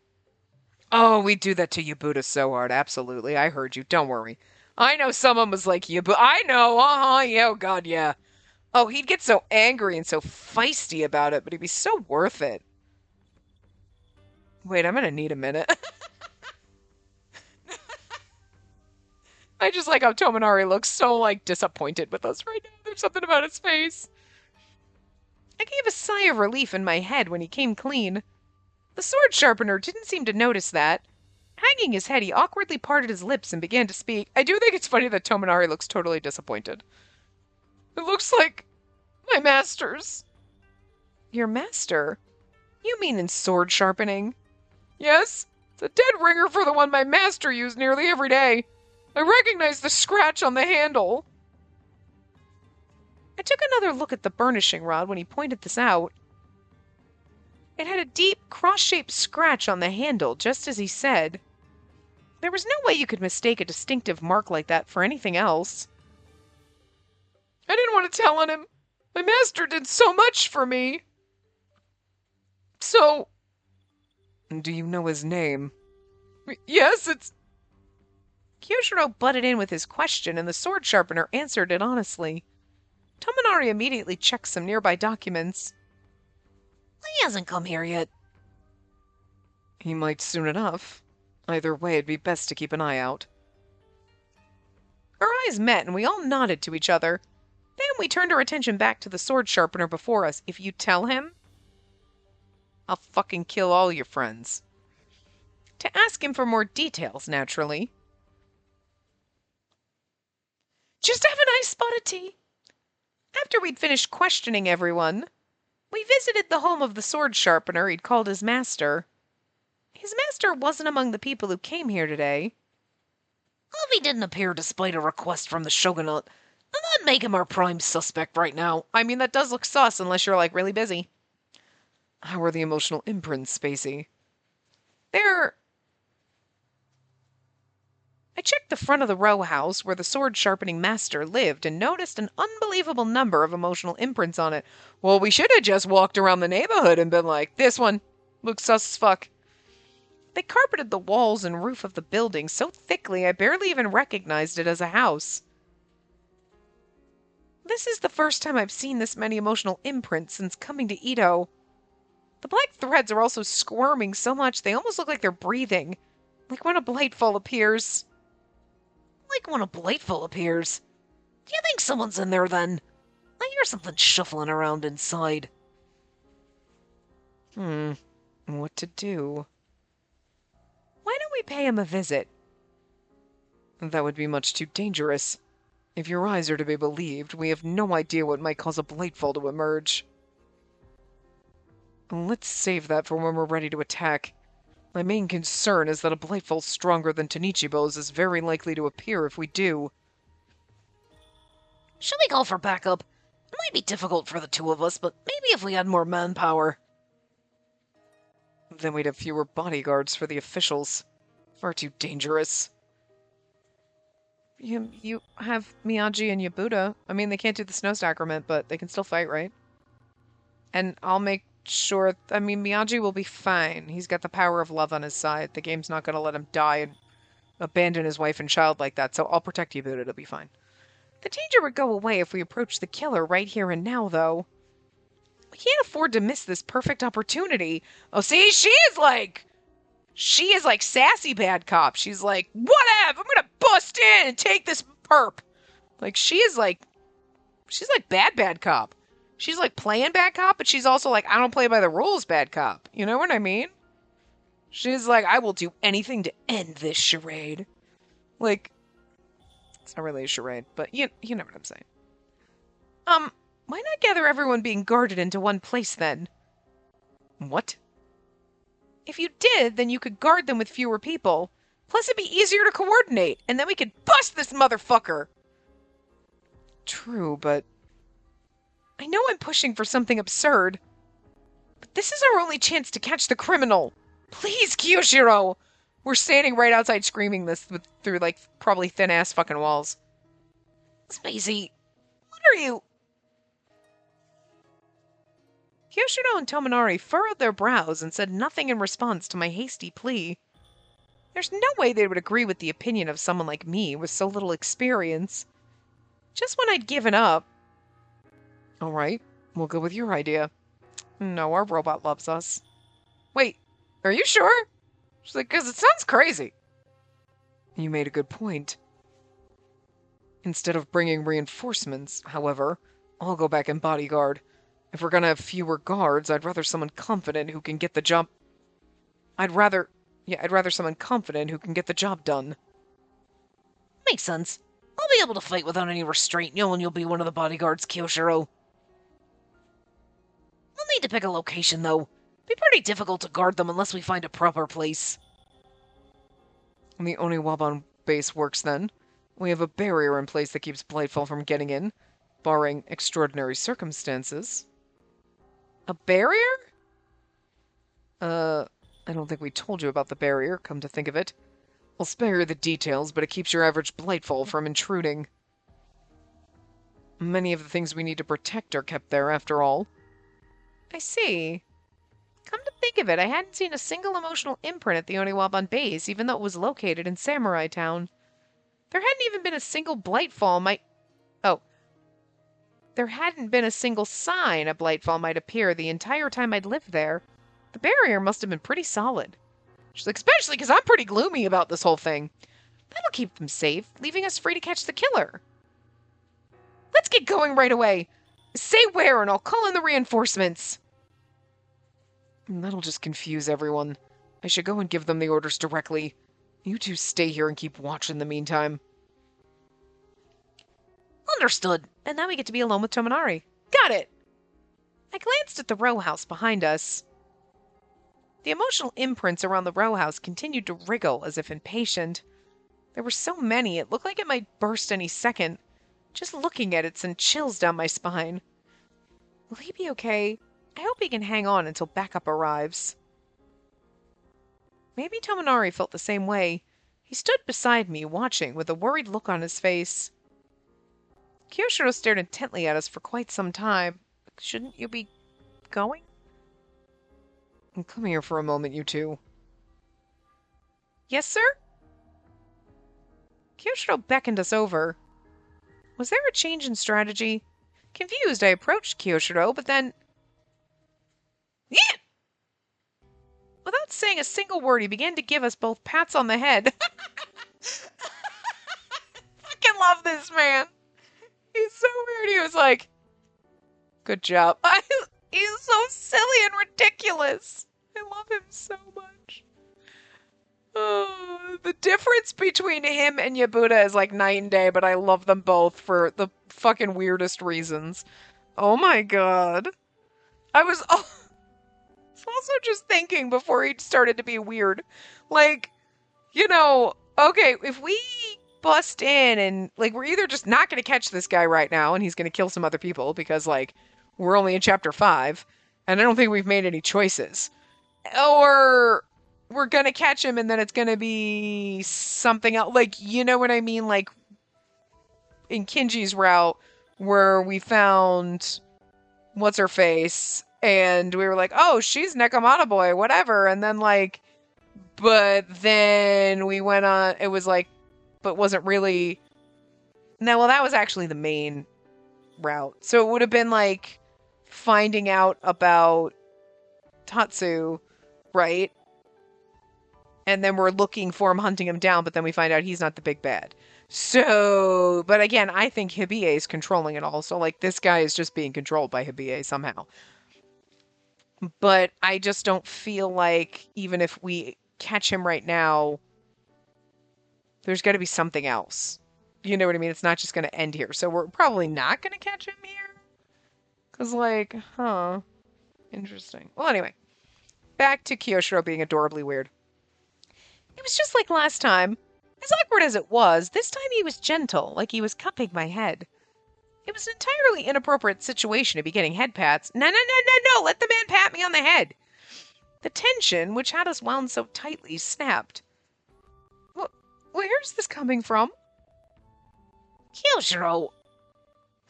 Oh, we do that to Yabuta so hard. Absolutely. I heard you. Don't worry. I know someone was like Yabuta. I know. Yeah. Oh, God, yeah. Oh, he'd get so angry and so feisty about it, but he'd be so worth it. Wait, I'm going to need a minute. I just like how Tominari looks so, like, disappointed with us right now. There's something about his face. I gave a sigh of relief in my head when he came clean. The sword sharpener didn't seem to notice that. Hanging his head, he awkwardly parted his lips and began to speak. I do think it's funny that Tominari looks totally disappointed. It looks like my master's. Your master? You mean in sword sharpening? Yes, it's a dead ringer for the one my master used nearly every day. I recognize the scratch on the handle. I took another look at the burnishing rod when he pointed this out. It had a deep, cross-shaped scratch on the handle, just as he said. There was no way you could mistake a distinctive mark like that for anything else. I didn't want to tell on him. My master did so much for me. So... Do you know his name? Yes, it's... Kyoshiro butted in with his question, and the sword sharpener answered it honestly. Tominari immediately checked some nearby documents. He hasn't come here yet. He might soon enough. Either way, it'd be best to keep an eye out. Our eyes met, and we all nodded to each other. Then we turned our attention back to the sword sharpener before us. If you tell him, I'll fucking kill all your friends. To ask him for more details, naturally. Just have a nice spot of tea. After we'd finished questioning everyone, we visited the home of the sword sharpener he'd called his master. His master wasn't among the people who came here today. Well, if he didn't appear despite a request from the shogunate, then that'd make him our prime suspect right now. I mean, that does look sus unless you're, like, really busy. How are the emotional imprints, Spacey? I checked the front of the row house where the sword-sharpening master lived and noticed an unbelievable number of emotional imprints on it. Well, we should have just walked around the neighborhood and been like, this one looks sus as fuck. They carpeted the walls and roof of the building so thickly I barely even recognized it as a house. This is the first time I've seen this many emotional imprints since coming to Ito. The black threads are also squirming so much they almost look like they're breathing. Like when a Blightfall appears. Like when a Blightfall appears. Do you think someone's in there then? I hear something shuffling around inside. What to do? Why don't we pay him a visit? That would be much too dangerous. If your eyes are to be believed, we have no idea what might cause a Blightfall to emerge. Let's save that for when we're ready to attack. My main concern is that a Blightfall stronger than Tanichibo's is very likely to appear if we do. Should we call for backup? It might be difficult for the two of us, but maybe if we had more manpower. Then we'd have fewer bodyguards for the officials. Far too dangerous. You have Miyagi and Yabuta. I mean, they can't do the snow sacrament, but they can still fight, right? And I'll make sure... I mean, Miyagi will be fine. He's got the power of love on his side. The game's not going to let him die and abandon his wife and child like that, so I'll protect Yabuta. It'll be fine. The danger would go away if we approach the killer right here and now, though. We can't afford to miss this perfect opportunity. Oh, see, she is like sassy bad cop. She's like, whatever, I'm gonna bust in and take this perp. Like, she's like bad cop. She's like playing bad cop, but she's also like, I don't play by the rules bad cop. You know what I mean? She's like, I will do anything to end this charade. Like, it's not really a charade, but you know what I'm saying. Why not gather everyone being guarded into one place then? What? If you did, then you could guard them with fewer people. Plus it'd be easier to coordinate, and then we could bust this motherfucker! True, but... I know I'm pushing for something absurd, but this is our only chance to catch the criminal. Please, Kyoshiro! We're standing right outside screaming this through, like, probably thin-ass fucking walls. Spacey, what are you... Kyoshiro and Tominari furrowed their brows and said nothing in response to my hasty plea. There's no way they would agree with the opinion of someone like me with so little experience. Just when I'd given up. All right, we'll go with your idea. No, our robot loves us. Wait, are you sure? She's like, because it sounds crazy. You made a good point. Instead of bringing reinforcements, however, I'll go back and bodyguard. If we're gonna have fewer guards, I'd rather someone confident who can get the job... I'd rather someone confident who can get the job done. Makes sense. I'll be able to fight without any restraint, and you'll be one of the bodyguards, Kyoshiro. We'll need to pick a location, though. Be pretty difficult to guard them unless we find a proper place. And the Oniwaban base works then. We have a barrier in place that keeps Blightfall from getting in, barring extraordinary circumstances. A barrier? I don't think we told you about the barrier, come to think of it. I'll spare you the details, but it keeps your average Blightfall from intruding. Many of the things we need to protect are kept there, after all. I see. Come to think of it, I hadn't seen a single emotional imprint at the Oniwaban base, even though it was located in Samurai Town. There hadn't even been a single Blightfall There hadn't been a single sign a Blightfall might appear the entire time I'd lived there. The barrier must have been pretty solid. She's like, especially because I'm pretty gloomy about this whole thing. That'll keep them safe, leaving us free to catch the killer. Let's get going right away. Say where and I'll call in the reinforcements. That'll just confuse everyone. I should go and give them the orders directly. You two stay here and keep watch in the meantime. Understood. And now we get to be alone with Tominari. Got it! I glanced at the row house behind us. The emotional imprints around the row house continued to wriggle as if impatient. There were so many, it looked like it might burst any second. Just looking at it sent chills down my spine. Will he be okay? I hope he can hang on until backup arrives. Maybe Tominari felt the same way. He stood beside me, watching, with a worried look on his face. Kyoshiro stared intently at us for quite some time. Shouldn't you be going? Come here for a moment, you two. Yes, sir? Kyoshiro beckoned us over. Was there a change in strategy? Confused, I approached Kyoshiro, but then... Yeah! Without saying a single word, he began to give us both pats on the head. Fucking love this man. He's so weird. He was like, good job. He's so silly and ridiculous. I love him so much. Oh, the difference between him and Yabuda is like night and day, but I love them both for the fucking weirdest reasons. Oh my god. I was also just thinking before he started to be weird. Like, okay, if we bust in and, like, we're either just not going to catch this guy right now and he's going to kill some other people because, like, we're only in chapter 5 and I don't think we've made any choices. Or we're going to catch him and then it's going to be something else. Like, you know what I mean? Like, in Kinji's route where we found what's-her-face and we were like, oh, she's Nekomata boy, whatever. And then, like, but then we went on, it was like, but wasn't really, no, well, that was actually the main route. So it would have been like finding out about Tatsu, right? And then we're looking for him, hunting him down, but then we find out he's not the big bad. So, but again, I think Hibie is controlling it all. So, like, this guy is just being controlled by Hibie somehow. But I just don't feel like even if we catch him right now, there's got to be something else. You know what I mean? It's not just going to end here. So we're probably not going to catch him here. Because, like, interesting. Well, anyway, back to Kyoshiro being adorably weird. It was just like last time. As awkward as it was, this time he was gentle, like he was cupping my head. It was an entirely inappropriate situation to be getting head pats. No, let the man pat me on the head. The tension, which had us wound so tightly, snapped. Where's this coming from? Kyoshiro.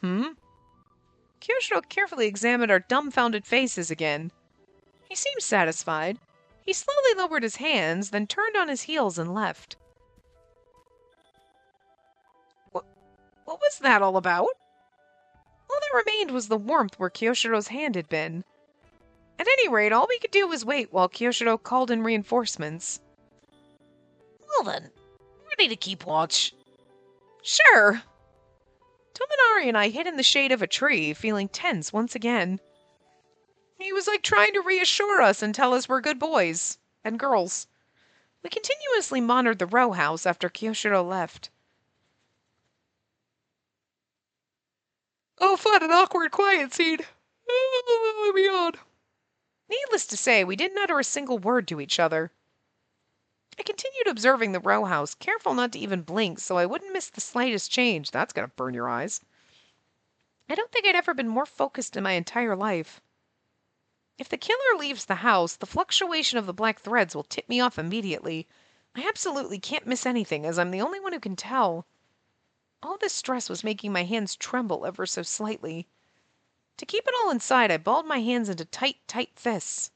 Kyoshiro carefully examined our dumbfounded faces again. He seemed satisfied. He slowly lowered his hands, then turned on his heels and left. What was that all about? All that remained was the warmth where Kyoshiro's hand had been. At any rate, all we could do was wait while Kyoshiro called in reinforcements. Well then, ready to keep watch. Sure. Tomonari and I hid in the shade of a tree, feeling tense once again. He was like trying to reassure us and tell us we're good boys and girls. We continuously monitored the row house after Kyoshiro left. Oh, fun, an awkward quiet scene. Oh, beyond. Needless to say, we didn't utter a single word to each other. I continued observing the row house, careful not to even blink so I wouldn't miss the slightest change. That's gonna burn your eyes. I don't think I'd ever been more focused in my entire life. If the killer leaves the house, the fluctuation of the black threads will tip me off immediately. I absolutely can't miss anything, as I'm the only one who can tell. All this stress was making my hands tremble ever so slightly. To keep it all inside, I balled my hands into tight fists.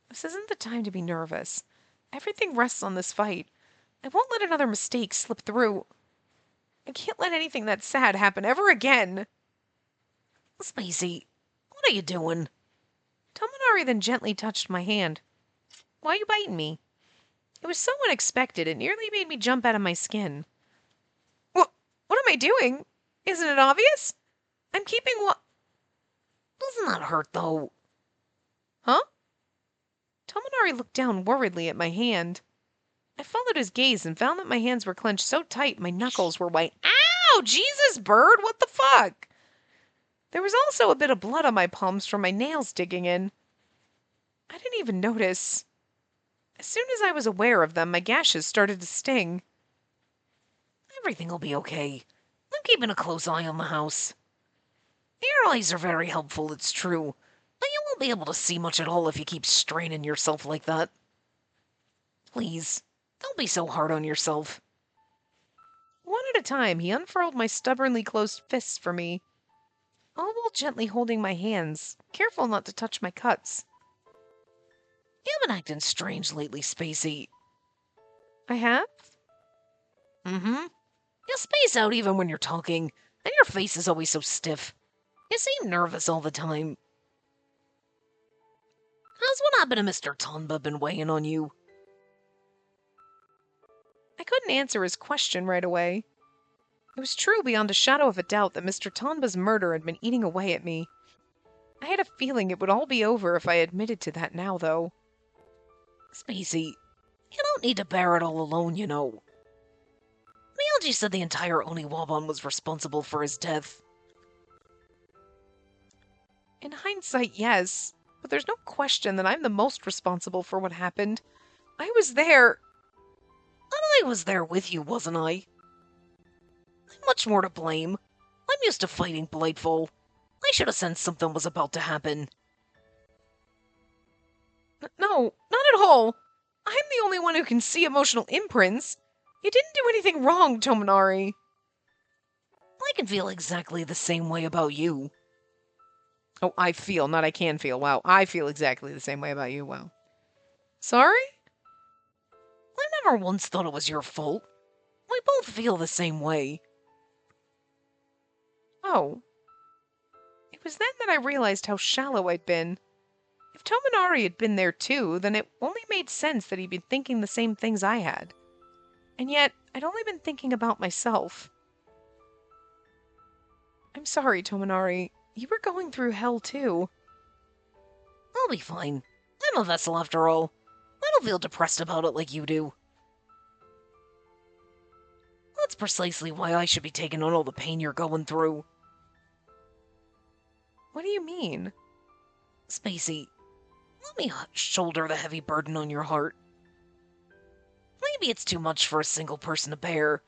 This isn't the time to be nervous. Everything rests on this fight. I won't let another mistake slip through. I can't let anything that sad happen ever again. Spacey, what are you doing? Tomonari then gently touched my hand. Why are you biting me? It was so unexpected, it nearly made me jump out of my skin. What am I doing? Isn't it obvious? I'm keeping what? Doesn't that hurt, though? Huh? Tomonari looked down worriedly at my hand. I followed his gaze and found that my hands were clenched so tight my knuckles were white. Ow! Jesus, bird! What the fuck? There was also a bit of blood on my palms from my nails digging in. I didn't even notice. As soon as I was aware of them, my gashes started to sting. Everything will be okay. I'm keeping a close eye on the house. Your eyes are very helpful, it's true, but you won't be able to see much at all if you keep straining yourself like that. Please, don't be so hard on yourself. One at a time, he unfurled my stubbornly closed fists for me, all while gently holding my hands, careful not to touch my cuts. You've been acting strange lately, Spacey. I have? Mm-hmm. You space out even when you're talking, and your face is always so stiff. You seem nervous all the time. How's what happened to Mr. Tonba been weighing on you? I couldn't answer his question right away. It was true beyond a shadow of a doubt that Mr. Tonba's murder had been eating away at me. I had a feeling it would all be over if I admitted to that now, though. Spacey, you don't need to bear it all alone, you know. Miyagi said the entire Oniwaban was responsible for his death. In hindsight, yes, but there's no question that I'm the most responsible for what happened. I was there. And I was there with you, wasn't I? I'm much more to blame. I'm used to fighting Blightful. I should have sensed something was about to happen. No, not at all. I'm the only one who can see emotional imprints. You didn't do anything wrong, Tominari. I can feel exactly the same way about you. Oh, I feel, not I can feel. Wow, I feel exactly the same way about you. Wow. Sorry? I never once thought it was your fault. We both feel the same way. Oh. It was then that I realized how shallow I'd been. If Tominari had been there too, then it only made sense that he'd been thinking the same things I had. And yet, I'd only been thinking about myself. I'm sorry, Tominari. You were going through hell too. I'll be fine. I'm a vessel after all. I don't feel depressed about it like you do. That's precisely why I should be taking on all the pain you're going through. What do you mean? Spacey, let me shoulder the heavy burden on your heart. Maybe it's too much for a single person to bear,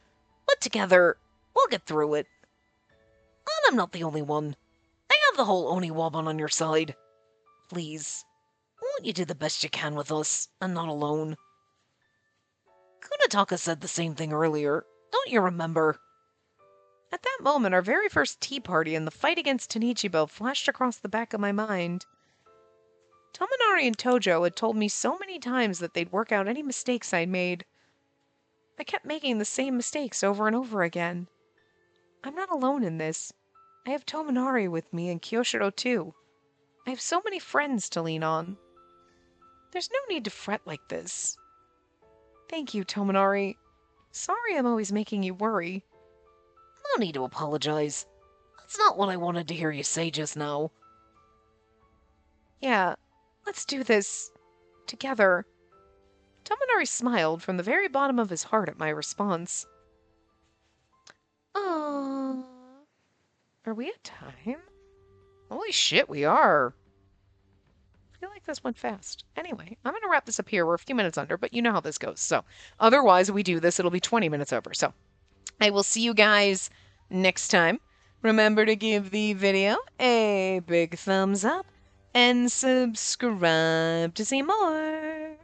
but together, we'll get through it. And I'm not the only one. I have the whole Oniwaban on your side. Please, won't you do the best you can with us, and not alone? Kunataka said the same thing earlier. Don't you remember? At that moment, our very first tea party and the fight against Tanichibo flashed across the back of my mind. Tominari and Tojo had told me so many times that they'd work out any mistakes I'd made. I kept making the same mistakes over and over again. I'm not alone in this. I have Tominari with me and Kyoshiro too. I have so many friends to lean on. There's no need to fret like this. Thank you, Tominari. Sorry I'm always making you worry. No need to apologize. That's not what I wanted to hear you say just now. Yeah, let's do this. Together. Tominari smiled from the very bottom of his heart at my response. Are we at time? Holy shit, we are. I feel like this went fast. Anyway, I'm going to wrap this up here. We're a few minutes under, but you know how this goes. So, otherwise, we do this, it'll be 20 minutes over. So, I will see you guys next time. Remember to give the video a big thumbs up and subscribe to see more.